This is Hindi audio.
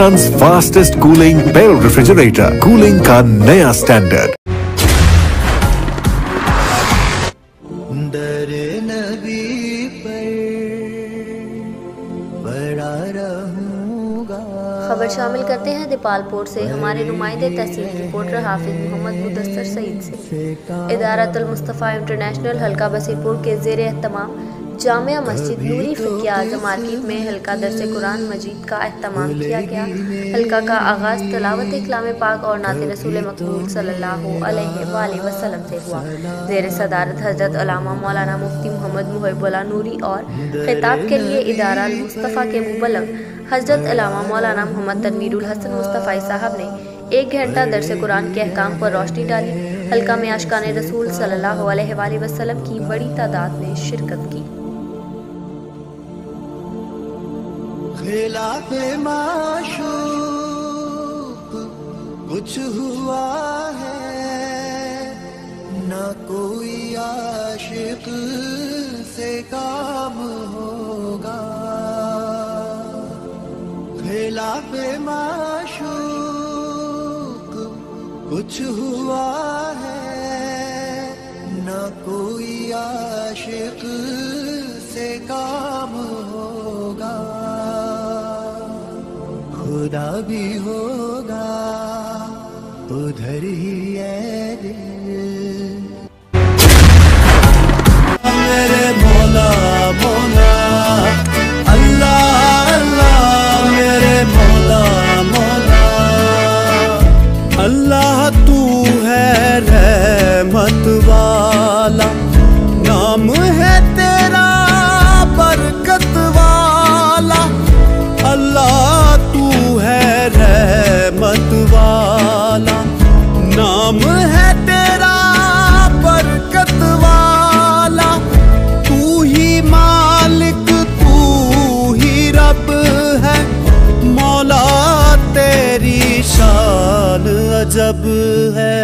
हिंदुस्तान्स fastest cooling barrel refrigerator, cooling का नया स्टैंडर्ड। खबर शामिल करते हैं दीपालपुर से। हमारे नुमाइंदे तहसील रिपोर्टर हाफिज मोहम्मद मुदस्सर सईद से। इदारतुल मुस्तफ़ा इंटरनेशनल हल्का बसीरपुर के ज़ेर एहतमाम जामिया मस्जिद नूरी फ़िक़्या आज़म मार्केट में हल्का दरसे कुरान मजीद का एहतमाम किया गया। हल्का का आगाज़ तलावत कलाम पाक और नात रसूल मक़बूल सल्लल्लाहु अलैहि वसल्लम से हुआ। ज़ेर सदारत हज़रत अल्लामा मौलाना मुफ्ती मोहम्मद मुहिब्बुल्लाह नूरी और खिताब के लिए इदारा अल मुस्तफ़ा के मुबल्लिग़ हज़रत अल्लामा मौलाना मोहम्मद तनवीरुल हसन मुस्तफ़ाई साहब ने 1 घंटा दरसे कुरान के अहकाम पर रोशनी डाली। हल्का में आशिकाने रसूल सल्लल्लाहु अलैहि वसल्लम की बड़ी तादाद ने शिरकत की। खिलाफ़े माशूक़ कुछ हुआ है, ना कोई आशिक से काम होगा। खिलाफ़े माशूक़ कुछ हुआ है, ना कोई आशिक से काम होगा। खुदा भी होगा उधर ही है दिल। मेरे मौला मौला अल्लाह अल्लाह, मेरे मौला मौला अल्लाह, तू है रहमत वाला, नाम है तेरा बरकत वाला। अल्लाह तू है रहमत वाला, नाम है तेरा बरकत वाला। तू ही मालिक तू ही रब है, मौला तेरी शान अजब है।